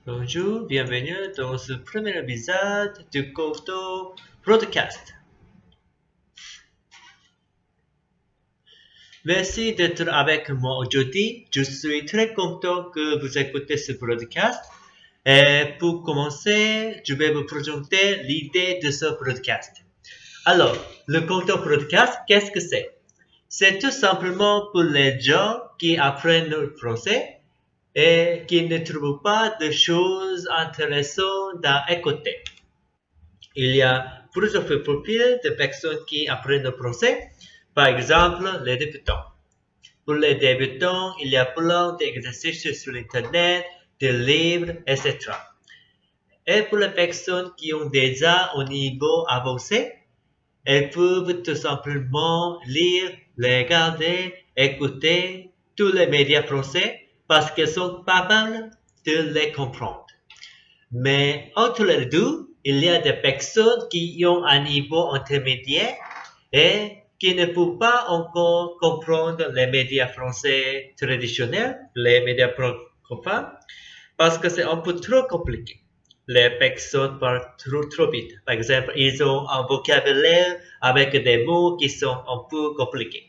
Bonjour, bienvenue dans ce premier épisode du Cocteau Podcast. Merci d'être avec moi aujourd'hui. Je suis très content que vous écoutez ce podcast. Et pour commencer, je vais vous présenter l'idée de ce podcast. Alors, le Cocteau Podcast, qu'est-ce que c'est? C'est tout simplement pour les gens qui apprennent le français et qui ne trouvent pas de choses intéressantes à écouter. Il y a plusieurs profils de personnes qui apprennent le français. Par exemple, les débutants. Pour les débutants, il y a plein d'exercices sur Internet, des livres, etc. Et pour les personnes qui ont déjà un niveau avancé, elles peuvent tout simplement lire, regarder, écouter tous les médias français parce qu'elles sont capables de les comprendre. Mais entre les deux, il y a des personnes qui ont un niveau intermédiaire et qui ne peuvent pas encore comprendre les médias français traditionnels, les médias francophones, parce que c'est un peu trop compliqué. Les personnes parlent trop vite. Par exemple, ils ont un vocabulaire avec des mots qui sont un peu compliqués.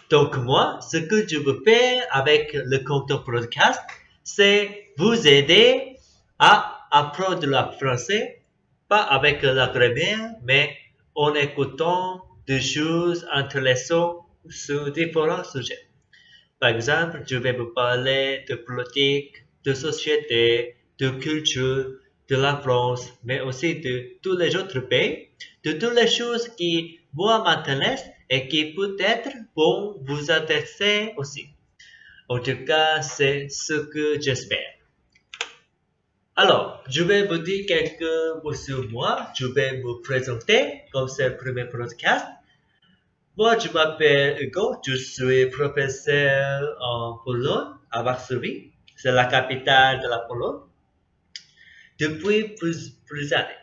Donc moi, ce que je veux faire avec le Compte Podcast, c'est vous aider à apprendre le français, pas avec la grammaire, mais en écoutant des choses intéressantes sur différents sujets. Par exemple, je vais vous parler de politique, de société, de culture, de la France, mais aussi de tous les autres pays, de toutes les choses qui, moi, m'intéressent et qui peut-être vont vous intéresser aussi. En tout cas, c'est ce que j'espère. Alors, je vais vous dire quelques mots sur moi. Je vais vous présenter comme c'est le premier podcast. Moi, je m'appelle Hugo, je suis professeur en Pologne, à Varsovie. C'est la capitale de la Pologne, depuis plus d'années.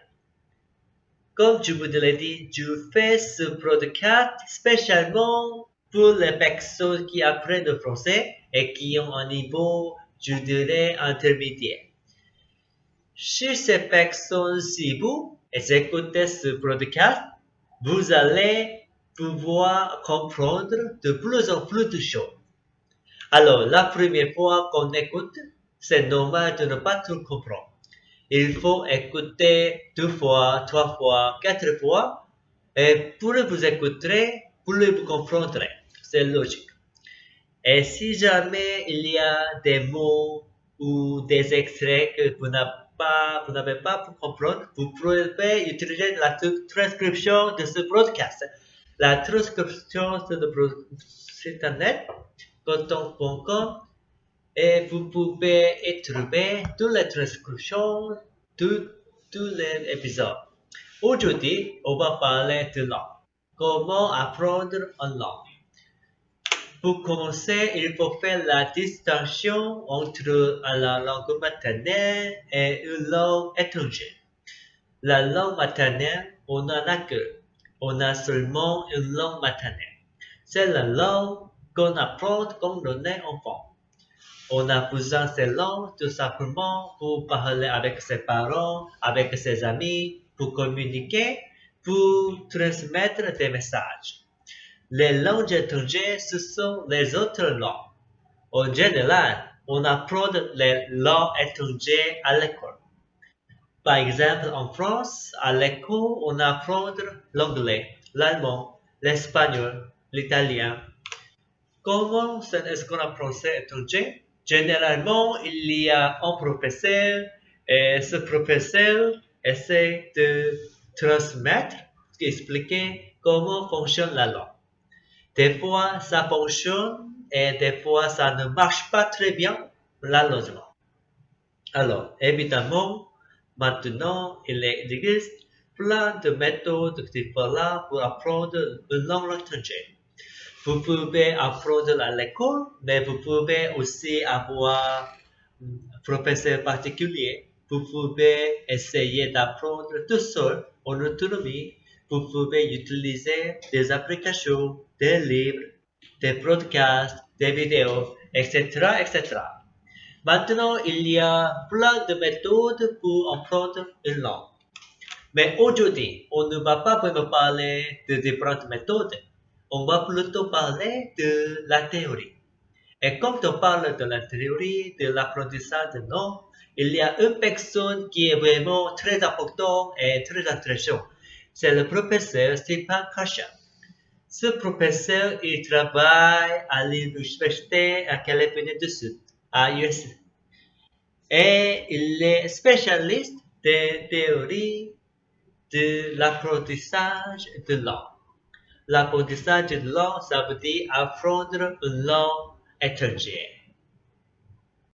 Comme je vous l'ai dit, je fais ce podcast spécialement pour les personnes qui apprennent le français et qui ont un niveau, je dirais, intermédiaire. Si ces personnes-ci vous écoutez ce podcast, vous allez pouvoir comprendre de plus en plus de choses. Alors, la première fois qu'on écoute, c'est normal de ne pas tout comprendre. Il faut écouter 2 fois, 3 fois, 4 fois, et plus vous écouterez, plus vous comprendrez. C'est logique. Et si jamais il y a des mots ou des extraits que vous n'avez pas pour comprendre, vous pouvez utiliser la transcription de ce podcast. La transcription de le site internet, coton.com, et vous pouvez y trouver toutes les transcriptions de tous les épisodes. Aujourd'hui, on va parler de langue. Comment apprendre une langue? Pour commencer, il faut faire la distinction entre la langue maternelle et une langue étrangère. La langue maternelle, on n'en a que. On a seulement une langue maternelle. C'est la langue qu'on apprend quand on est enfant. On a besoin de cette langue tout simplement pour parler avec ses parents, avec ses amis, pour communiquer, pour transmettre des messages. Les langues étrangères, ce sont les autres langues. En général, on apprend les langues étrangères à l'école. Par exemple, en France, à l'école, on apprend l'anglais, l'allemand, l'espagnol, l'italien. Comment est-ce qu'on apprend ces étrangers? Généralement, il y a un professeur et ce professeur essaie de transmettre, d'expliquer comment fonctionne la langue. Des fois, ça fonctionne et des fois, ça ne marche pas très bien, malheureusement. Alors, évidemment, maintenant, il existe plein de méthodes différentes pour apprendre une langue étrangère. Vous pouvez apprendre à l'école, mais vous pouvez aussi avoir un professeur particulier. Vous pouvez essayer d'apprendre tout seul en autonomie. Vous pouvez utiliser des applications, des livres, des podcasts, des vidéos, etc., etc. Maintenant, il y a plein de méthodes pour apprendre une langue. Mais aujourd'hui, on ne va pas vraiment parler de différentes méthodes. On va plutôt parler de la théorie. Et quand on parle de la théorie de l'apprentissage de langue, il y a une personne qui est vraiment très importante et très intéressante. C'est le professeur Stepan Kasha. Ce professeur, il travaille à l'université à Californie du Sud, à USA. Et il est spécialiste des théories de l'apprentissage de langue. L'apprentissage de langue, ça veut dire apprendre une langue étrangère.